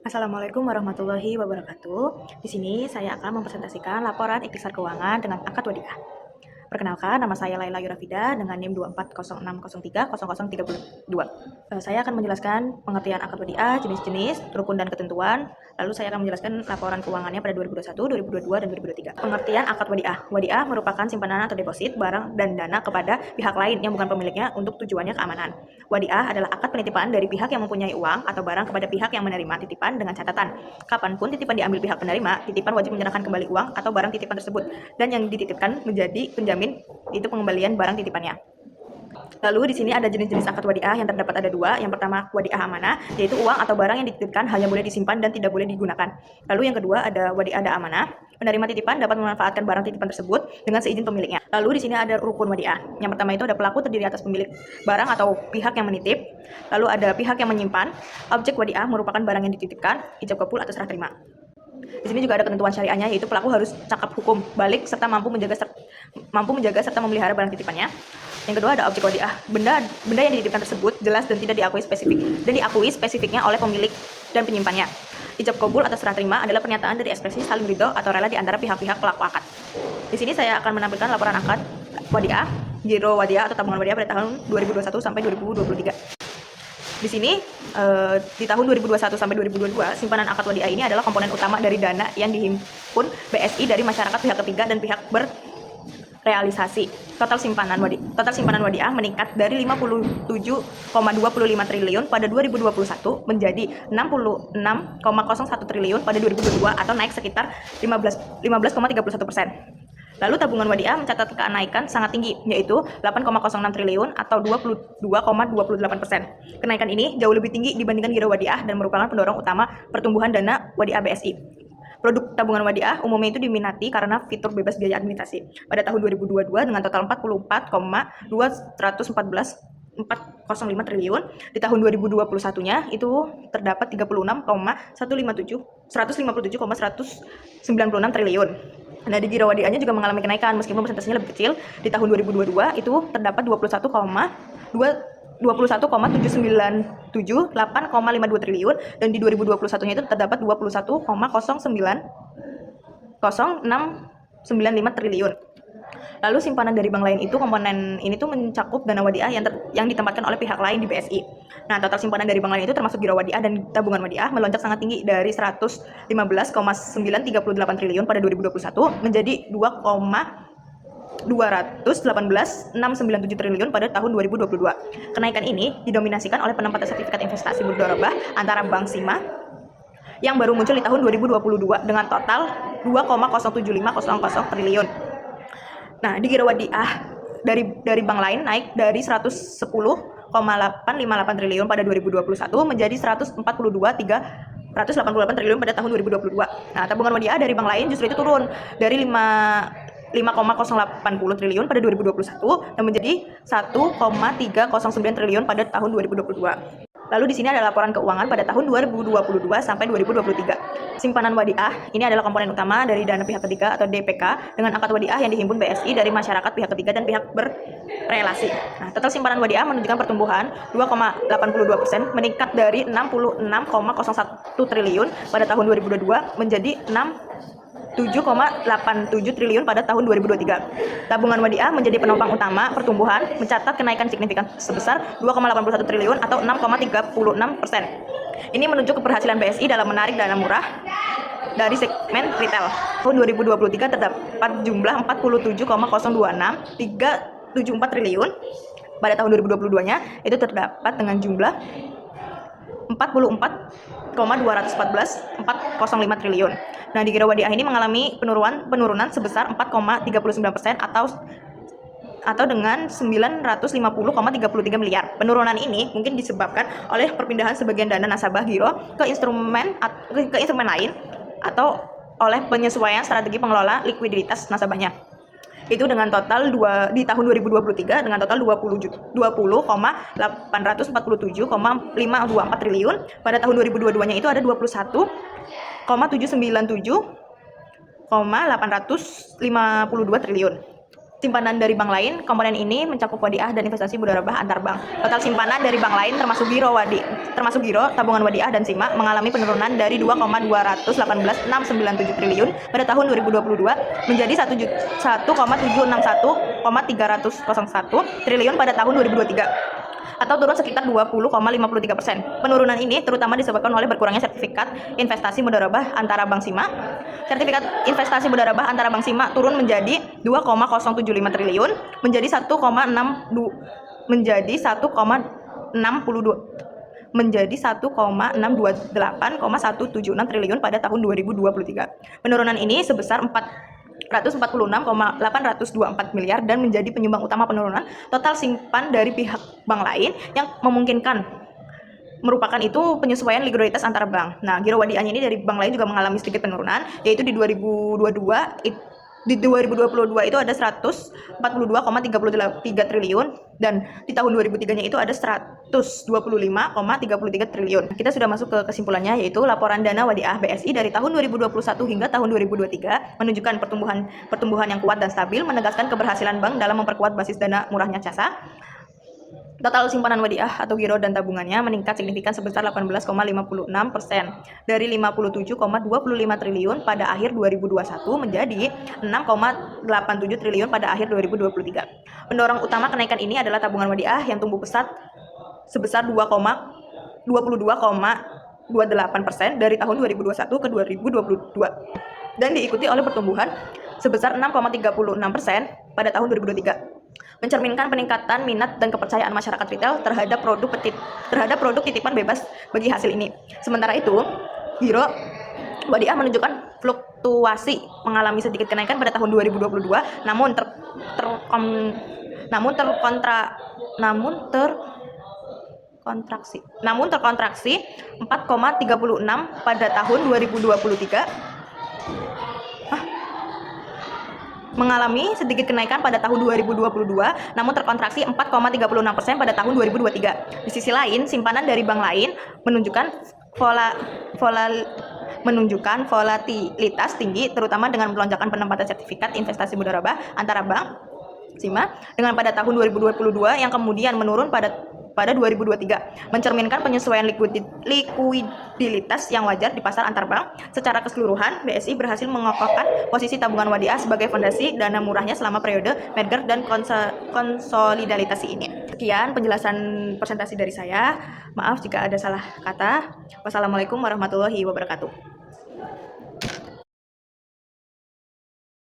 Assalamualaikum warahmatullahi wabarakatuh. Di sini saya akan mempresentasikan laporan ikhtisar keuangan dengan akad wadiah. Perkenalkan, nama saya Laila Yurafida dengan NIM 2406030032. Saya akan menjelaskan pengertian akad wadiah, jenis-jenis, rukun dan ketentuan. Lalu saya akan menjelaskan laporan keuangannya pada 2021, 2022, dan 2023. Pengertian akad wadiah. Wadiah merupakan simpanan atau deposit barang dan dana kepada pihak lain yang bukan pemiliknya untuk tujuannya keamanan. Wadiah adalah akad penitipan dari pihak yang mempunyai uang atau barang kepada pihak yang menerima titipan dengan catatan. Kapanpun titipan diambil pihak penerima, titipan wajib menyerahkan kembali uang atau barang titipan tersebut, dan yang dititipkan menjadi penjamin itu pengembalian barang titipannya. Lalu di sini ada jenis-jenis akad wadiah yang terdapat ada dua. Yang pertama wadiah amanah, yaitu uang atau barang yang dititipkan hanya boleh disimpan dan tidak boleh digunakan. Lalu yang kedua ada wadiah ada amanah. Penerima titipan dapat memanfaatkan barang titipan tersebut dengan seizin pemiliknya. Lalu di sini ada rukun wadiah. Yang pertama itu ada pelaku terdiri atas pemilik barang atau pihak yang menitip. Lalu ada pihak yang menyimpan. Objek wadiah merupakan barang yang dititipkan, ijab kabul atau serah terima. Di sini juga ada ketentuan syariahnya, yaitu pelaku harus cakap hukum balik serta mampu menjaga serta memelihara barang titipannya. Yang kedua ada objek wadiah, benda yang dititipkan tersebut jelas dan tidak diakui spesifiknya oleh pemilik dan penyimpannya. Ijab kabul atau serah terima adalah pernyataan dari ekspresi saling ridho atau rela di antara pihak-pihak pelaku akad. Di sini saya akan menampilkan laporan akad wadiah, giro wadiah atau tabungan wadiah pada tahun 2021 sampai 2023. Di sini di tahun 2021 sampai 2022, simpanan akad wadiah ini adalah komponen utama dari dana yang dihimpun BSI dari masyarakat pihak ketiga dan pihak berrealisasi. Total simpanan wadiah meningkat dari 57,25 triliun pada 2021 menjadi 66,01 triliun pada 2022 atau naik sekitar 15,31%. Lalu tabungan wadiah mencatat kenaikan sangat tinggi, yaitu 8,06 triliun atau 22,28%. Kenaikan ini jauh lebih tinggi dibandingkan giro wadiah dan merupakan pendorong utama pertumbuhan dana wadiah BSI. Produk tabungan wadiah umumnya itu diminati karena fitur bebas biaya administrasi. Pada tahun 2022 dengan total 44,405 triliun, di tahun 2021-nya itu terdapat 157,196 triliun. Nah, di giro wadiahnya juga mengalami kenaikan meskipun persentasenya lebih kecil. Di tahun 2022 itu terdapat 21,797,8,52 triliun dan di 2021-nya itu terdapat 21,0695 triliun. Lalu simpanan dari bank lain itu komponen ini tuh mencakup dana wadiah yang ditempatkan oleh pihak lain di BSI. Nah, total simpanan dari bank lain itu termasuk giro wadiah dan tabungan wadiah melonjak sangat tinggi dari 115,938 triliun pada 2021 menjadi 2,218,697 triliun pada tahun 2022. Kenaikan ini didominasikan oleh penempatan sertifikat investasi mudharabah antara Bank Sima yang baru muncul di tahun 2022 dengan total 2,07500 triliun. Nah, di giro wadiah dari bank lain naik dari 110,858 triliun pada 2021 menjadi 142,388 triliun pada tahun 2022. Nah, tabungan wadiah dari bank lain justru itu turun dari 5,080 triliun pada 2021 dan menjadi 1,309 triliun pada tahun 2022. Lalu di sini ada laporan keuangan pada tahun 2022 sampai 2023. Simpanan wadiah ini adalah komponen utama dari dana pihak ketiga atau DPK dengan akad wadiah yang dihimpun BSI dari masyarakat pihak ketiga dan pihak berrelasi. Nah, total simpanan wadiah menunjukkan pertumbuhan 2,82% meningkat dari 66,01 triliun pada tahun 2022 menjadi 7,87 triliun pada tahun 2023. Tabungan wadiah menjadi penopang utama pertumbuhan, mencatat kenaikan signifikan sebesar 2,81 triliun atau 6,36%. Ini menunjuk keberhasilan BSI dalam menarik dana murah dari segmen retail. Tahun 2023 terdapat jumlah 47,026,374 triliun. Pada tahun 2022-nya itu terdapat dengan jumlah 44,214,405 triliun. Nah, di giro wadiah ini mengalami penurunan sebesar 4,39% atau dengan 950,33 miliar. Penurunan ini mungkin disebabkan oleh perpindahan sebagian dana nasabah giro ke instrumen lain atau oleh penyesuaian strategi pengelola likuiditas nasabahnya. Itu dengan total di tahun 2023 dengan total 20,847,524 triliun. Pada tahun 2022-nya itu ada 21,797,852 triliun. simpanan dari bank lain. Komponen ini mencakup wadiah dan investasi mudharabah antar bank. Total simpanan dari bank lain termasuk giro, tabungan wadiah dan simak mengalami penurunan dari 2,218,697 triliun pada tahun 2022 menjadi 1,761,301 triliun pada tahun 2023 atau turun sekitar 20,53%. Penurunan ini terutama disebabkan oleh berkurangnya sertifikat investasi mudharabah antara bank simak. Sertifikat investasi mudharabah antara bank simak turun menjadi 2,075 triliun menjadi 1,628,176 triliun pada tahun 2023. Penurunan ini sebesar 446,824 miliar dan menjadi penyumbang utama penurunan total simpan dari pihak bank lain yang memungkinkan merupakan itu penyesuaian likuiditas antara bank. Nah, giro wadiahnya ini dari bank lain juga mengalami sedikit penurunan, yaitu di 2022 itu ada 142,33 triliun dan di tahun 2003-nya itu ada 125,33 triliun. Kita sudah masuk ke kesimpulannya, yaitu laporan dana wadiah BSI dari tahun 2021 hingga tahun 2023 menunjukkan pertumbuhan yang kuat dan stabil, menegaskan keberhasilan bank dalam memperkuat basis dana murahnya jasa. Total simpanan wadiah atau giro dan tabungannya meningkat signifikan sebesar 18,56% dari 57,25 triliun pada akhir 2021 menjadi 6,87 triliun pada akhir 2023. Pendorong utama kenaikan ini adalah tabungan wadiah yang tumbuh pesat sebesar 22,28% dari tahun 2021 ke 2022 dan diikuti oleh pertumbuhan sebesar 6,36% pada tahun 2023. Mencerminkan peningkatan minat dan kepercayaan masyarakat retail terhadap produk titipan bebas bagi hasil ini. Sementara itu, giro wadiah menunjukkan fluktuasi mengalami sedikit kenaikan pada tahun 2022, namun terkontraksi 4,36 pada tahun 2023. Mengalami sedikit kenaikan pada tahun 2022, namun terkontraksi 4,36% pada tahun 2023. Di sisi lain, simpanan dari bank lain menunjukkan volatilitas tinggi, terutama dengan melonjakkan penempatan sertifikat investasi mudharabah antara bank simak dengan pada tahun 2022 yang kemudian menurun pada 2023, mencerminkan penyesuaian likuiditas yang wajar di pasar antar bank. Secara keseluruhan, BSI berhasil mengokohkan posisi tabungan wadiah sebagai fondasi dana murahnya selama periode merger dan konsolidasi ini. Sekian penjelasan presentasi dari saya. Maaf jika ada salah kata. Wassalamualaikum warahmatullahi wabarakatuh.